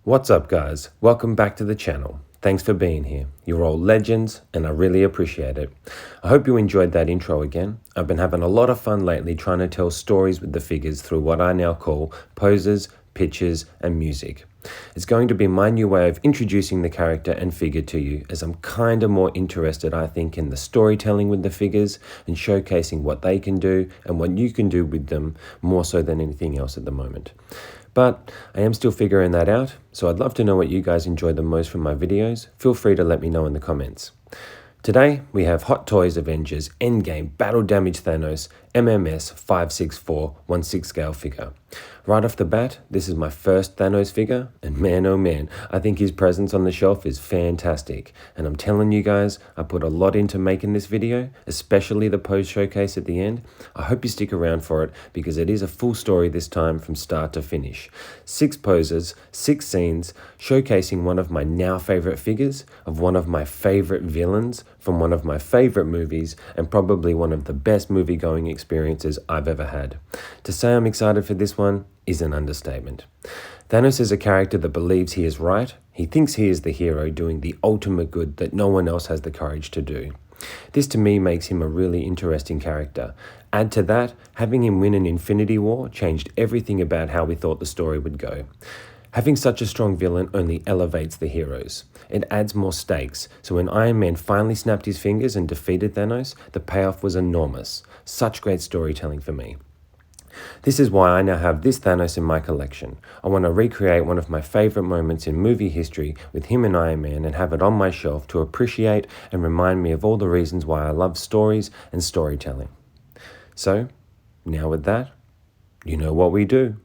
What's up guys, welcome back to the channel. Thanks for being here. You're all legends and I really appreciate it. I hope you enjoyed that intro again. I've been having a lot of fun lately trying to tell stories with the figures through what I now call poses, pictures and music. It's going to be my new way of introducing the character and figure to you, as I'm kinda more interested, I think, in the storytelling with the figures and showcasing what they can do and what you can do with them more so than anything else at the moment. But I am still figuring that out, so I'd love to know what you guys enjoy the most from my videos. Feel free to let me know in the comments. Today, we have Hot Toys Avengers Endgame Battle Damage Thanos MMS 56416 scale figure. Right off the bat, this is my first Thanos figure, and man oh man, I think his presence on the shelf is fantastic. And I'm telling you guys, I put a lot into making this video, especially the pose showcase at the end. I hope you stick around for it, because it is a full story this time from start to finish. 6 poses, 6 scenes, showcasing one of my now favorite figures of one of my favorite villains from one of my favorite movies, and probably one of the best movie-going experiences I've ever had. To say I'm excited for this one is an understatement. Thanos is a character that believes he is right. He thinks he is the hero doing the ultimate good that no one else has the courage to do. This to me makes him a really interesting character. Add to that, having him win an Infinity War changed everything about how we thought the story would go. Having such a strong villain only elevates the heroes. It adds more stakes, so when Iron Man finally snapped his fingers and defeated Thanos, the payoff was enormous. Such great storytelling for me. This is why I now have this Thanos in my collection. I want to recreate one of my favorite moments in movie history with him and Iron Man and have it on my shelf to appreciate and remind me of all the reasons why I love stories and storytelling. So, now with that, you know what we do.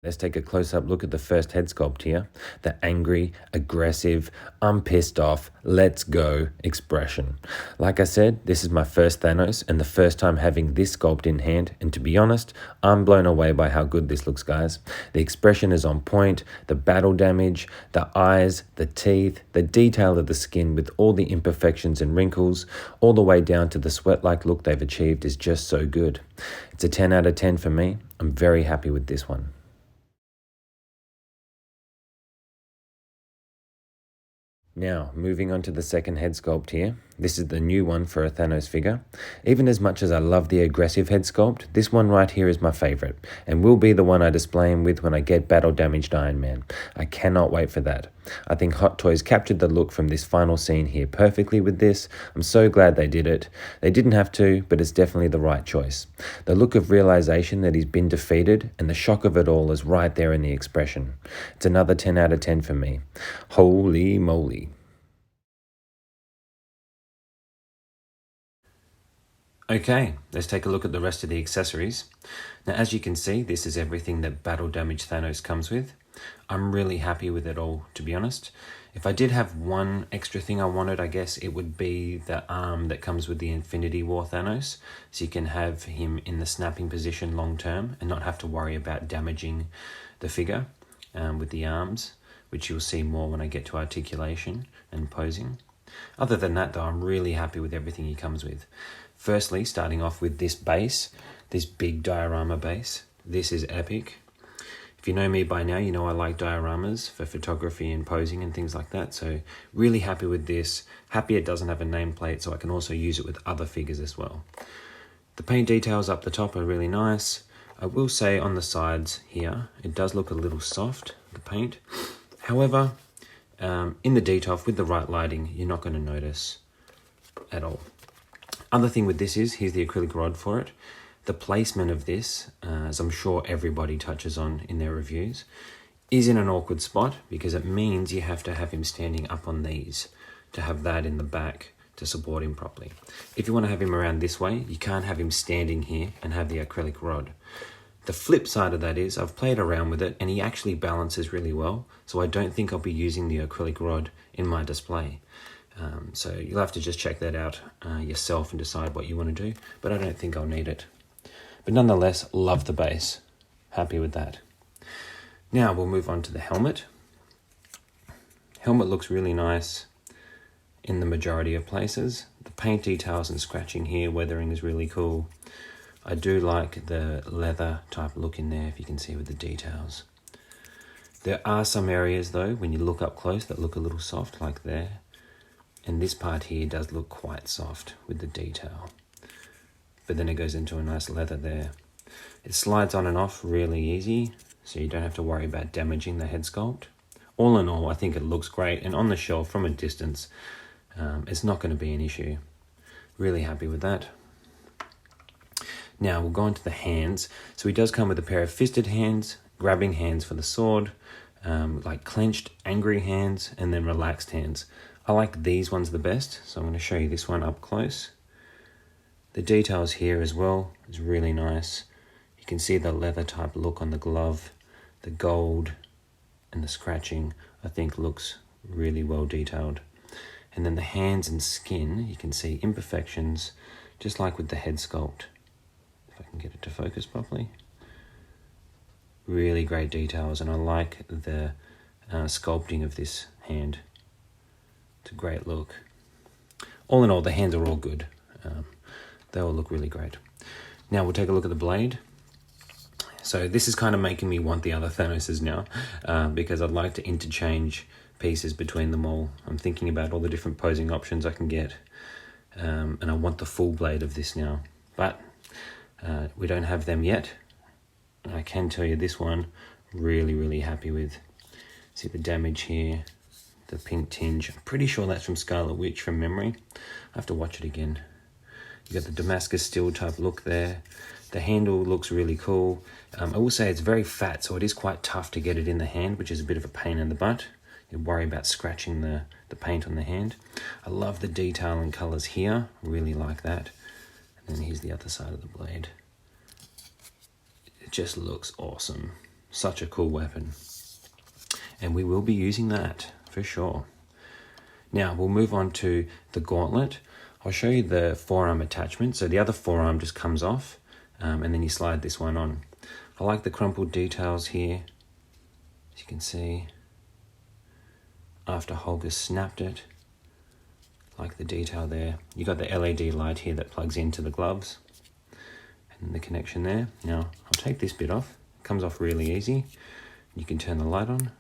Let's take a close-up look at the first head sculpt here. The angry, aggressive, I'm pissed off, let's go expression. Like I said, this is my first Thanos and the first time having this sculpt in hand, and to be honest, I'm blown away by how good this looks, guys. The expression is on point, the battle damage, the eyes, the teeth, the detail of the skin with all the imperfections and wrinkles, all the way down to the sweat-like look they've achieved is just so good. It's a 10 out of 10 for me. I'm very happy with this one. Now, moving on to the second head sculpt here. This is the new one for a Thanos figure. Even as much as I love the aggressive head sculpt, this one right here is my favorite, and will be the one I display him with when I get battle damaged Iron Man. I cannot wait for that. I think Hot Toys captured the look from this final scene here perfectly with this. I'm so glad they did it. They didn't have to, but it's definitely the right choice. The look of realization that he's been defeated and the shock of it all is right there in the expression. It's another 10 out of 10 for me. Holy moly. Okay, let's take a look at the rest of the accessories. Now, as you can see, this is everything that Battle Damage Thanos comes with. I'm really happy with it all, to be honest. If I did have one extra thing I wanted, I guess it would be the arm that comes with the Infinity War Thanos, so you can have him in the snapping position long term and not have to worry about damaging the figure with the arms, which you'll see more when I get to articulation and posing. Other than that, though, I'm really happy with everything he comes with. Firstly, starting off with this base, this big diorama base. This is epic. If you know me by now, you know I like dioramas for photography and posing and things like that. So really happy with this. Happy it doesn't have a nameplate, so I can also use it with other figures as well. The paint details up the top are really nice. I will say on the sides here, it does look a little soft, the paint. However, in the detail, with the right lighting, you're not going to notice at all. Other thing with this is, here's the acrylic rod for it. The placement of this, as I'm sure everybody touches on in their reviews, is in an awkward spot because it means you have to have him standing up on these to have that in the back to support him properly. If you want to have him around this way, you can't have him standing here and have the acrylic rod. The flip side of that is I've played around with it and he actually balances really well, so I don't think I'll be using the acrylic rod in my display. So you'll have to just check that out yourself and decide what you want to do, but I don't think I'll need it. But nonetheless, love the base. Happy with that. Now we'll move on to the helmet. Helmet looks really nice in the majority of places. The paint details and scratching here, weathering is really cool. I do like the leather type look in there, if you can see with the details. There are some areas though, when you look up close, that look a little soft, like there. And this part here does look quite soft with the detail. But then it goes into a nice leather there. It slides on and off really easy, so you don't have to worry about damaging the head sculpt. All in all, I think it looks great, and on the shelf from a distance, it's not going to be an issue. Really happy with that. Now we'll go into the hands. So he does come with a pair of fisted hands, grabbing hands for the sword, like clenched, angry hands, and then relaxed hands. I like these ones the best, so I'm going to show you this one up close. The details here as well is really nice. You can see the leather type look on the glove, the gold, and the scratching, I think looks really well detailed. And then the hands and skin, you can see imperfections, just like with the head sculpt. If I can get it to focus properly. Really great details, and I like the sculpting of this hand. It's a great look. All in all, the hands are all good. They all look really great. Now we'll take a look at the blade. So this is kind of making me want the other Thanoses now, because I'd like to interchange pieces between them all. I'm thinking about all the different posing options I can get, and I want the full blade of this now. But we don't have them yet. I can tell you this one, really happy with. See the damage here, the pink tinge. I'm pretty sure that's from Scarlet Witch from memory. I have to watch it again. You got the Damascus steel type look there. The handle looks really cool. I will say it's very fat, so it is quite tough to get it in the hand, which is a bit of a pain in the butt. You worry about scratching the paint on the hand. I love the detail and colours here. Really like that. And then here's the other side of the blade. It just looks awesome. Such a cool weapon. And we will be using that for sure. Now we'll move on to the gauntlet. I'll show you the forearm attachment. So the other forearm just comes off, and then you slide this one on. I like the crumpled details here. As you can see, after Holger snapped it, like the detail there. You got the LED light here that plugs into the gloves, and the connection there. Now I'll take this bit off. It comes off really easy. You can turn the light on.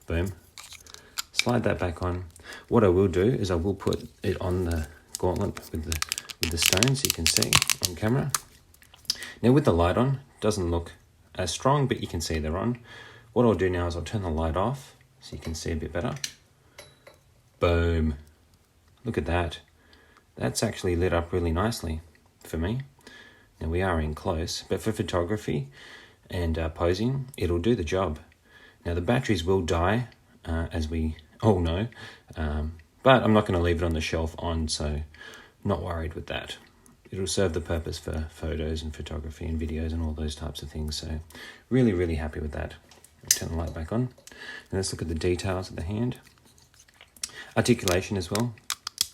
Boom. Slide that back on. What I will do is I will put it on the gauntlet with the stones, so you can see on camera. Now with the light on, it doesn't look as strong, but you can see they're on. What I'll do now is I'll turn the light off so you can see a bit better. Boom. Look at that. That's actually lit up really nicely for me. Now we are in close, but for photography and posing, it'll do the job. Now the batteries will die, as we all know, but I'm not going to leave it on the shelf on, so not worried with that. It'll serve the purpose for photos and photography and videos and all those types of things, so really happy with that. I'll turn the light back on, and let's look at the details of the hand. Articulation as well,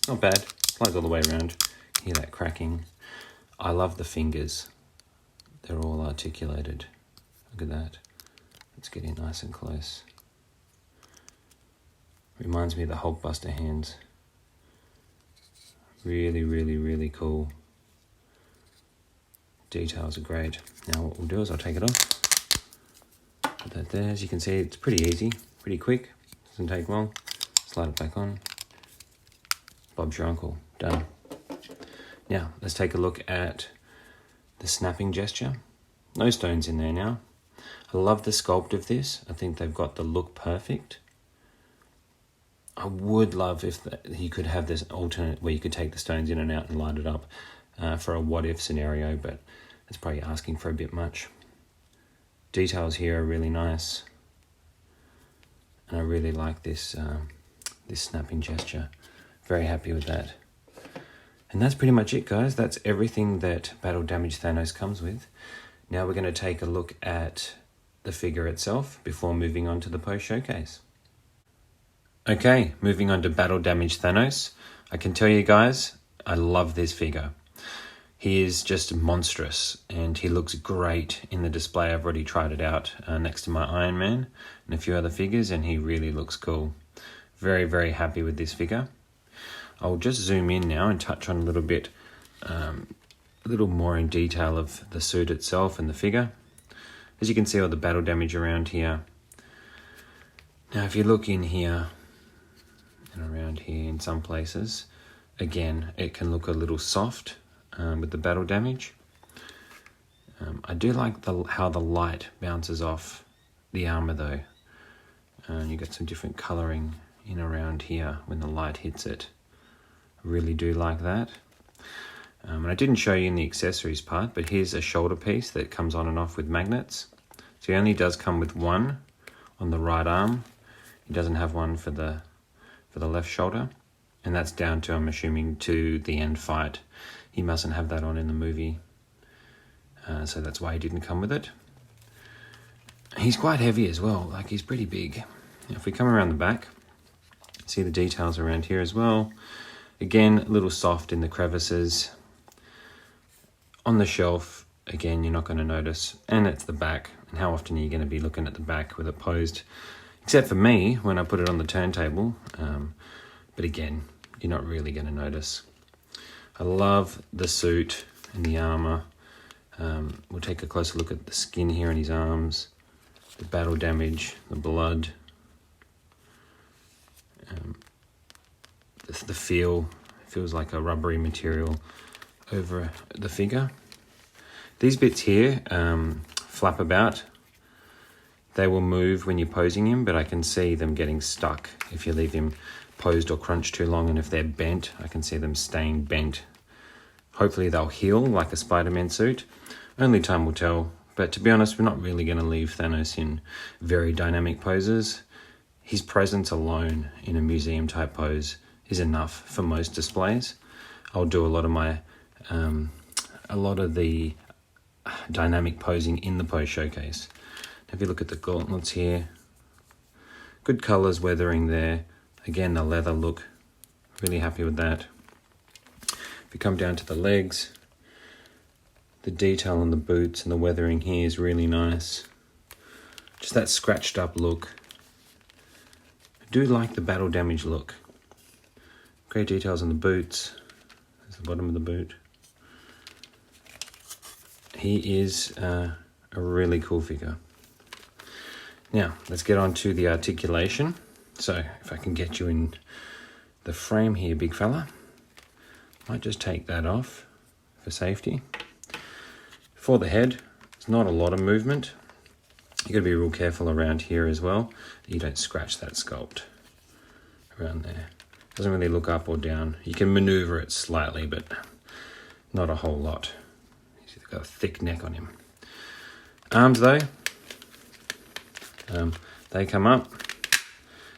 not bad, slides all the way around. Hear that cracking. I love the fingers. They're all articulated. Look at that. Let's get in nice and close. Reminds me of the Hulkbuster hands. Really cool. Details are great. Now what we'll do is I'll take it off. Put that there. As you can see, it's pretty easy, pretty quick. Doesn't take long. Slide it back on. Bob's your uncle. Done. Now, let's take a look at the snapping gesture. No stones in there now. I love the sculpt of this. I think they've got the look perfect. I would love if you could have this alternate where you could take the stones in and out and light it up for a what-if scenario, but it's probably asking for a bit much. Details here are really nice. And I really like this, this snapping gesture. Very happy with that. And that's pretty much it, guys. That's everything that Battle Damage Thanos comes with. Now we're going to take a look at the figure itself before moving on to the post showcase. Okay, moving on to Battle Damage Thanos. I can tell you guys, I love this figure. He is just monstrous, and he looks great in the display. I've already tried it out next to my Iron Man and a few other figures, and he really looks cool. Very happy with this figure. I'll just zoom in now and touch on a little bit a little more in detail of the suit itself and the figure. As you can see, all the battle damage around here. Now, if you look in here and around here in some places, again, it can look a little soft with the battle damage. I do like how the light bounces off the armor though. You got some different coloring in around here when the light hits it. I really do like that. And I didn't show you in the accessories part, but here's a shoulder piece that comes on and off with magnets. So he only does come with one on the right arm. He doesn't have one for the left shoulder. And that's down to, I'm assuming, to the end fight. He mustn't have that on in the movie. So that's why he didn't come with it. He's quite heavy as well, like he's pretty big. Now, if we come around the back, see the details around here as well. Again, a little soft in the crevices. On the shelf, again, you're not going to notice. And it's the back. And how often are you going to be looking at the back with it posed? Except for me, when I put it on the turntable. But again, you're not really going to notice. I love the suit and the armor. We'll take a closer look at the skin here in his arms. The battle damage, the blood. The feel. It feels like a rubbery material over the figure. These bits here flap about. They will move when you're posing him, but I can see them getting stuck if you leave him posed or crunched too long, and if they're bent, I can see them staying bent. Hopefully they'll heal like a Spider-Man suit. Only time will tell, but to be honest, we're not really going to leave Thanos in very dynamic poses. His presence alone in a museum type pose is enough for most displays. I'll do a lot of the dynamic posing in the pose showcase. If you look at the gauntlets here, good colors weathering there. Again, the leather look, really happy with that. If you come down to the legs, the detail on the boots and the weathering here is really nice. Just that scratched up look. I do like the battle damage look. Great details on the boots. There's the bottom of the boot. He is a really cool figure. Now, let's get on to the articulation. So, if I can get you in the frame here, big fella. Might just take that off for safety. For the head, it's not a lot of movement. You got to be real careful around here as well, that you don't scratch that sculpt around there. Doesn't really look up or down. You can maneuver it slightly, but not a whole lot. He's got a thick neck on him. Arms though, they come up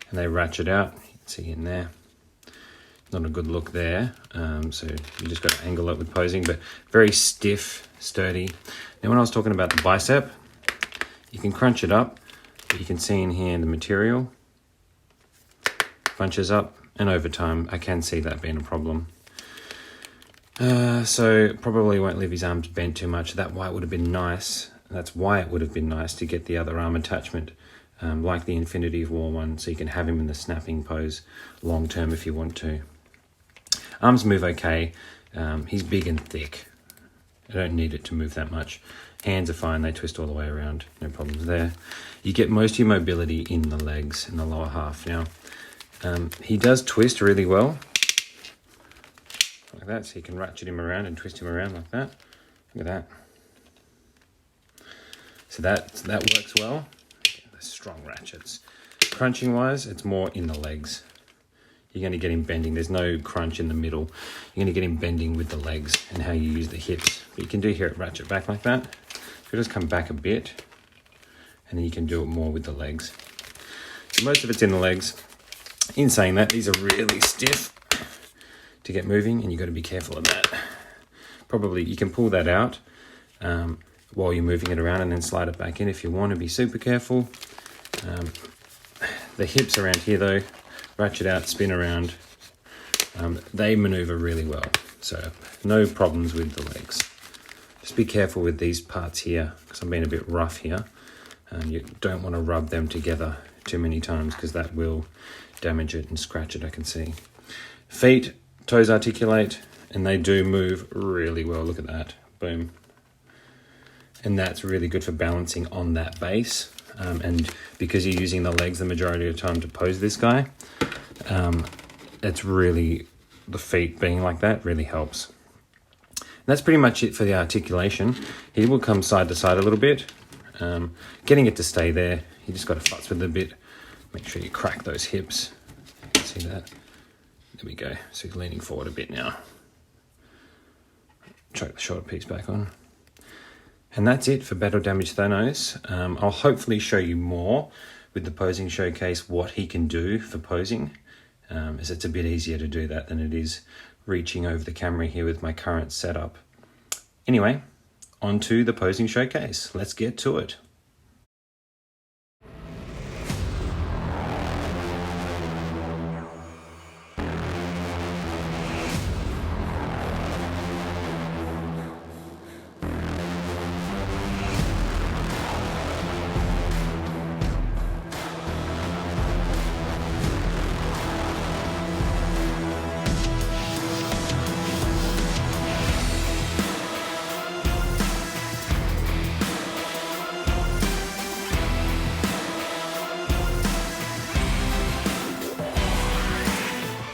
and they ratchet out. You can see in there. Not a good look there, so you just got to angle it with posing, but very stiff, sturdy. Now when I was talking about the bicep, you can crunch it up, but you can see in here the material bunches up, and over time I can see that being a problem. So probably won't leave his arms bent too much. That's why it would have been nice to get the other arm attachment, like the Infinity War one, so you can have him in the snapping pose long term if you want to. Arms move okay. He's big and thick. I don't need it to move that much. Hands are fine. They twist all the way around. No problems there. You get most of your mobility in the legs, in the lower half. Now, he does twist really well. Like that. So you can ratchet him around and twist him around like that. Look at that. So that works well. The strong ratchets. Crunching wise, it's more in the legs. You're going to get him bending. There's no crunch in the middle. You're going to get him bending with the legs and how you use the hips. But you can do here at ratchet back like that. So just come back a bit, and then you can do it more with the legs. So most of it's in the legs. In saying that, these are really stiff to get moving, and you've got to be careful of that. Probably you can pull that out while you're moving it around and then slide it back in if you want to be super careful. The hips around here though, ratchet out, spin around. They maneuver really well, so no problems with the legs. Just be careful with these parts here, because I'm being a bit rough here. You don't want to rub them together too many times, because that will damage it and scratch it, I can see. Feet, toes articulate, And they do move really well. Look at that. Boom. And that's really good for balancing on that base. And because you're using the legs the majority of the time to pose this guy, it's really, the feet being like that really helps. And that's pretty much it for the articulation. He will come side to side a little bit. Getting it to stay there, you just got to futz with it a bit. Make sure you crack those hips. See that? There we go. So he's leaning forward a bit now. Chuck the shorter piece back on. And that's it for Battle Damage Thanos. I'll hopefully show you more with the posing showcase what he can do for posing, as it's a bit easier to do that than it is reaching over the camera here with my current setup. Anyway, on to the posing showcase. Let's get to it.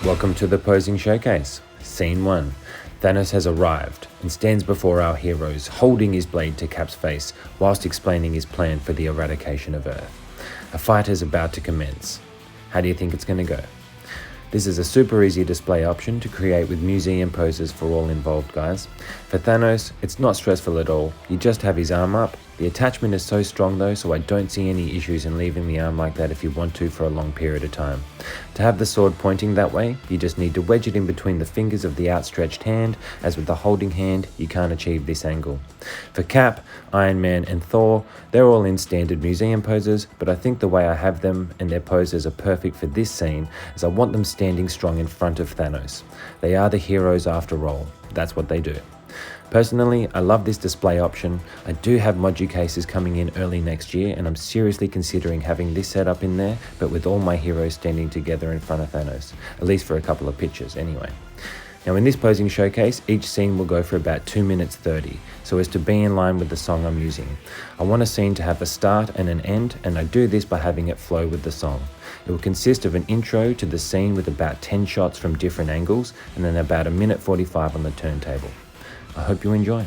Welcome to the posing showcase. Scene 1. Thanos has arrived and stands before our heroes, holding his blade to Cap's face whilst explaining his plan for the eradication of Earth. A fight is about to commence. How do you think it's going to go? This is a super easy display option to create with museum poses for all involved, guys. For Thanos, it's not stressful at all. You just have his arm up. The attachment is so strong though, so I don't see any issues in leaving the arm like that if you want to for a long period of time. To have the sword pointing that way, you just need to wedge it in between the fingers of the outstretched hand, as with the holding hand, you can't achieve this angle. For Cap, Iron Man and Thor, they're all in standard museum poses, but I think the way I have them and their poses are perfect for this scene, as I want them standing strong in front of Thanos. They are the heroes after all. That's what they do. Personally, I love this display option. I do have Modu cases coming in early next year, and I'm seriously considering having this setup in there, but with all my heroes standing together in front of Thanos, at least for a couple of pictures anyway. Now in this posing showcase, each scene will go for about 2 minutes 30, so as to be in line with the song I'm using. I want a scene to have a start and an end, and I do this by having it flow with the song. It will consist of an intro to the scene with about 10 shots from different angles, and then about 1:45 on the turntable. I hope you enjoy.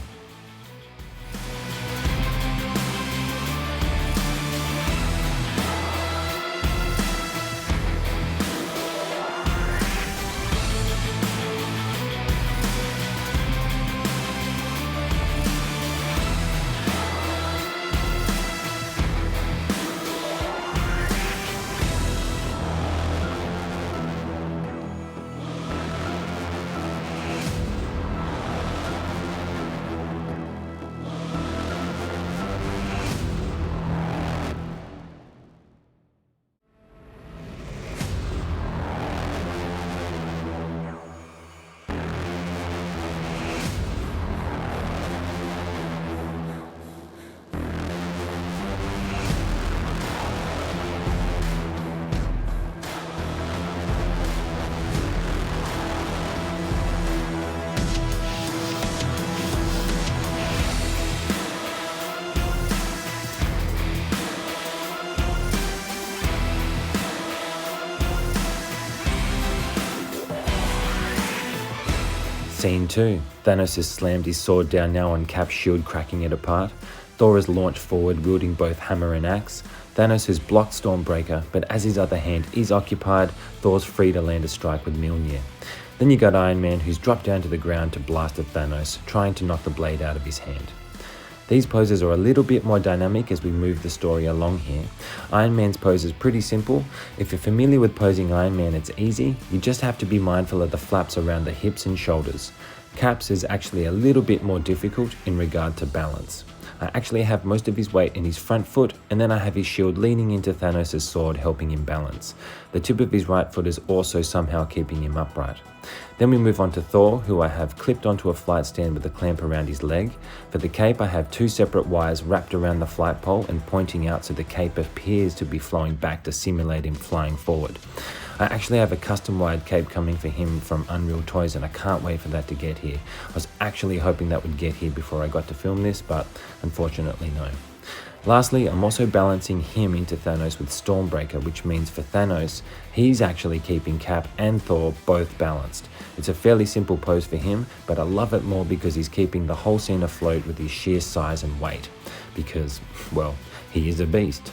Scene 2. Thanos has slammed his sword down now on Cap's shield, cracking it apart. Thor has launched forward, wielding both hammer and axe. Thanos has blocked Stormbreaker, but as his other hand is occupied, Thor's free to land a strike with Mjolnir. Then you got Iron Man, who's dropped down to the ground to blast at Thanos, trying to knock the blade out of his hand. These poses are a little bit more dynamic as we move the story along here. Iron Man's pose is pretty simple. If you're familiar with posing Iron Man, it's easy. You just have to be mindful of the flaps around the hips and shoulders. Cap's is actually a little bit more difficult in regard to balance. I actually have most of his weight in his front foot, and then I have his shield leaning into Thanos' sword, helping him balance. The tip of his right foot is also somehow keeping him upright. Then we move on to Thor, who I have clipped onto a flight stand with a clamp around his leg. For the cape, I have 2 separate wires wrapped around the flight pole and pointing out, so the cape appears to be flowing back to simulate him flying forward. I actually have a custom wired cape coming for him from Unreal Toys, and I can't wait for that to get here. I was actually hoping that would get here before I got to film this, but unfortunately no. Lastly, I'm also balancing him into Thanos with Stormbreaker, which means for Thanos, he's actually keeping Cap and Thor both balanced. It's a fairly simple pose for him, but I love it more because he's keeping the whole scene afloat with his sheer size and weight. Because, well, he is a beast.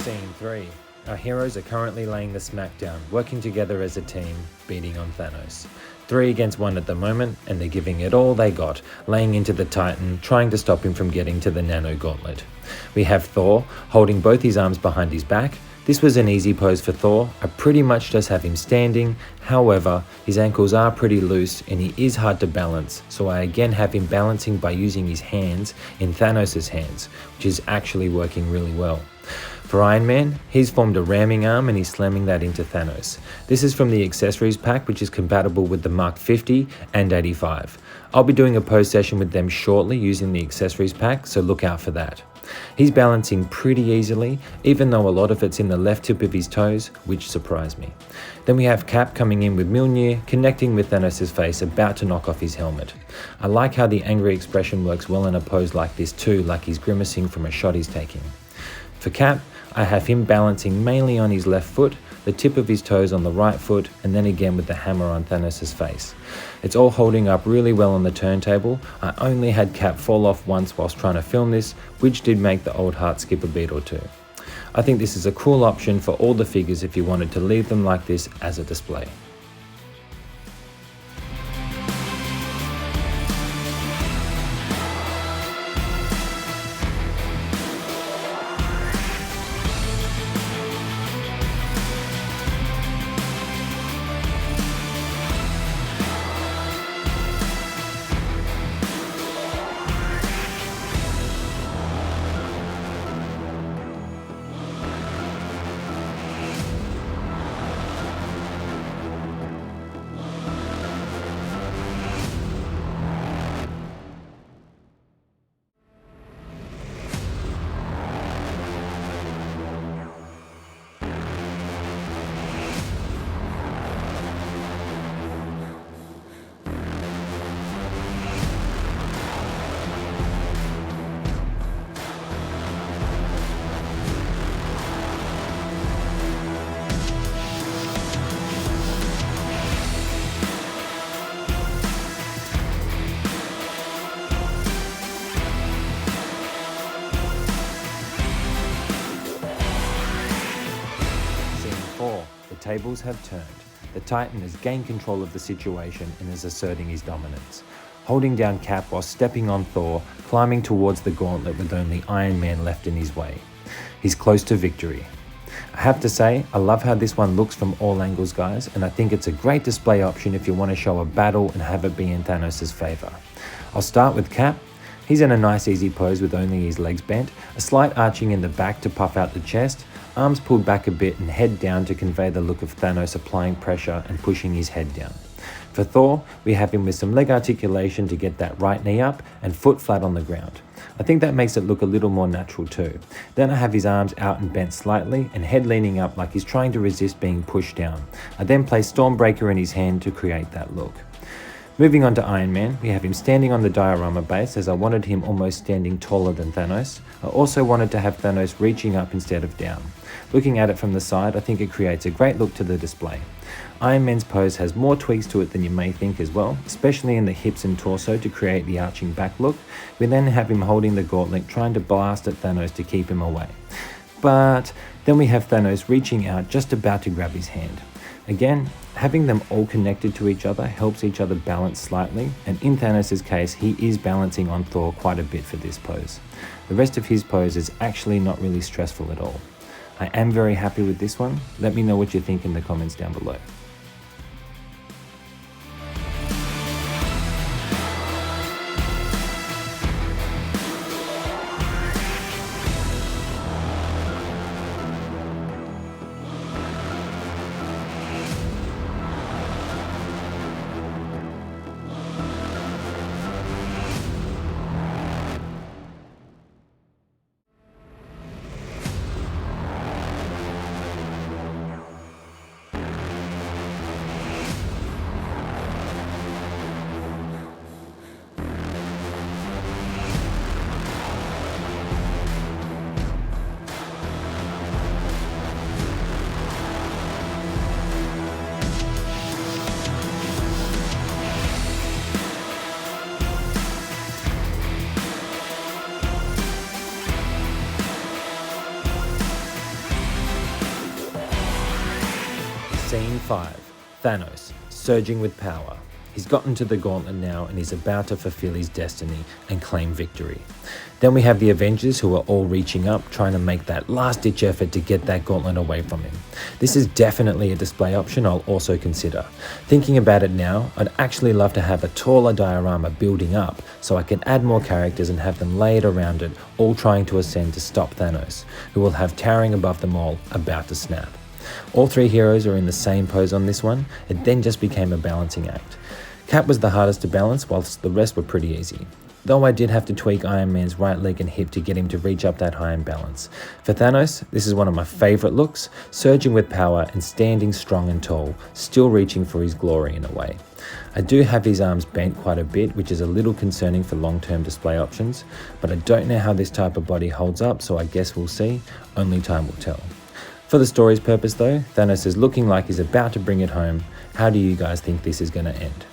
Scene 3. Our heroes are currently laying the smackdown, working together as a team, beating on Thanos. 3 against 1 at the moment, and they're giving it all they got, laying into the Titan, trying to stop him from getting to the Nano Gauntlet. We have Thor, holding both his arms behind his back. This was an easy pose for Thor. I pretty much just have him standing. However, his ankles are pretty loose and he is hard to balance, so I again have him balancing by using his hands in Thanos' hands, which is actually working really well. For Iron Man, he's formed a ramming arm and he's slamming that into Thanos. This is from the accessories pack, which is compatible with the Mark 50 and 85. I'll be doing a pose session with them shortly using the accessories pack, so look out for that. He's balancing pretty easily, even though a lot of it's in the left tip of his toes, which surprised me. Then we have Cap coming in with Mjolnir, connecting with Thanos' face, about to knock off his helmet. I like how the angry expression works well in a pose like this too, like he's grimacing from a shot he's taking. For Cap, I have him balancing mainly on his left foot, the tip of his toes on the right foot, and then again with the hammer on Thanos' face. It's all holding up really well on the turntable. I only had Cap fall off once whilst trying to film this, which did make the old heart skip a beat or two. I think this is a cool option for all the figures if you wanted to leave them like this as a display. The tables have turned. The Titan has gained control of the situation and is asserting his dominance. Holding down Cap while stepping on Thor, climbing towards the gauntlet with only Iron Man left in his way. He's close to victory. I have to say, I love how this one looks from all angles, guys, and I think it's a great display option if you want to show a battle and have it be in Thanos' favour. I'll start with Cap. He's in a nice easy pose with only his legs bent, a slight arching in the back to puff out the chest, arms pulled back a bit and head down to convey the look of Thanos applying pressure and pushing his head down. For Thor, we have him with some leg articulation to get that right knee up and foot flat on the ground. I think that makes it look a little more natural too. Then I have his arms out and bent slightly and head leaning up like he's trying to resist being pushed down. I then place Stormbreaker in his hand to create that look. Moving on to Iron Man, we have him standing on the Diorama Base, as I wanted him almost standing taller than Thanos. I also wanted to have Thanos reaching up instead of down. Looking at it from the side, I think it creates a great look to the display. Iron Man's pose has more tweaks to it than you may think as well, especially in the hips and torso to create the arching back look. We then have him holding the gauntlet trying to blast at Thanos to keep him away. But then we have Thanos reaching out just about to grab his hand. Again, having them all connected to each other helps each other balance slightly, and in Thanos' case, he is balancing on Thor quite a bit for this pose. The rest of his pose is actually not really stressful at all. I am very happy with this one. Let me know what you think in the comments down below. Scene 5. Thanos, surging with power. He's gotten to the Gauntlet now and he's about to fulfill his destiny and claim victory. Then we have the Avengers, who are all reaching up, trying to make that last-ditch effort to get that Gauntlet away from him. This is definitely a display option I'll also consider. Thinking about it now, I'd actually love to have a taller diorama building up so I can add more characters and have them laid around it, all trying to ascend to stop Thanos, who will have towering above them all, about to snap. All three heroes are in the same pose on this one. It then just became a balancing act. Cap was the hardest to balance, whilst the rest were pretty easy. Though I did have to tweak Iron Man's right leg and hip to get him to reach up that high and balance. For Thanos, this is one of my favourite looks, surging with power and standing strong and tall, still reaching for his glory in a way. I do have his arms bent quite a bit, which is a little concerning for long-term display options, but I don't know how this type of body holds up, so I guess we'll see. Only time will tell. For the story's purpose though, Thanos is looking like he's about to bring it home. How do you guys think this is going to end?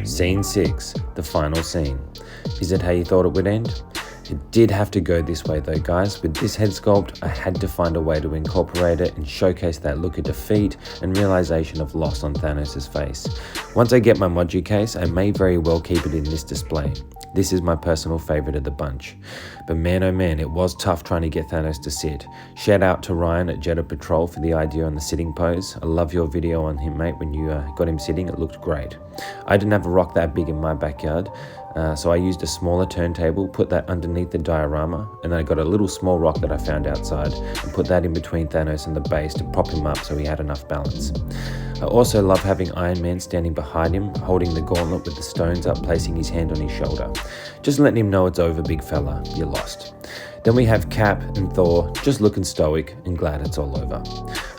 Scene 6, the final scene. Is it how you thought it would end? It did have to go this way though, guys. With this head sculpt, I had to find a way to incorporate it and showcase that look of defeat and realization of loss on Thanos' face. Once I get my Modu case, I may very well keep it in this display. This is my personal favourite of the bunch. But man oh man, it was tough trying to get Thanos to sit. Shout out to Ryan at Jetta Patrol for the idea on the sitting pose. I love your video on him, mate. When you got him sitting, it looked great. I didn't have a rock that big in my backyard, So I used a smaller turntable, put that underneath the diorama, and then I got a little small rock that I found outside and put that in between Thanos and the base to prop him up so he had enough balance. I also love having Iron Man standing behind him, holding the gauntlet with the stones up, placing his hand on his shoulder. Just letting him know it's over, big fella, you're lost. Then we have Cap and Thor, just looking stoic and glad it's all over.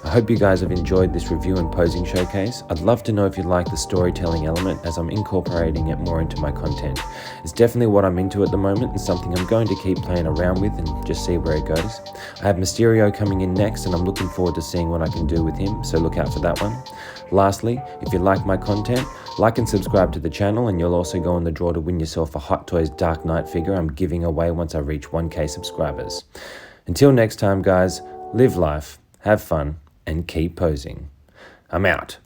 I hope you guys have enjoyed this review and posing showcase. I'd love to know if you like the storytelling element, as I'm incorporating it more into my content. It's definitely what I'm into at the moment and something I'm going to keep playing around with and just see where it goes. I have Mysterio coming in next and I'm looking forward to seeing what I can do with him, so look out for that one. Lastly, if you like my content, like and subscribe to the channel, and you'll also go in the draw to win yourself a Hot Toys Dark Knight figure I'm giving away once I reach 1K subscribers. Until next time guys, live life, have fun, and keep posing. I'm out.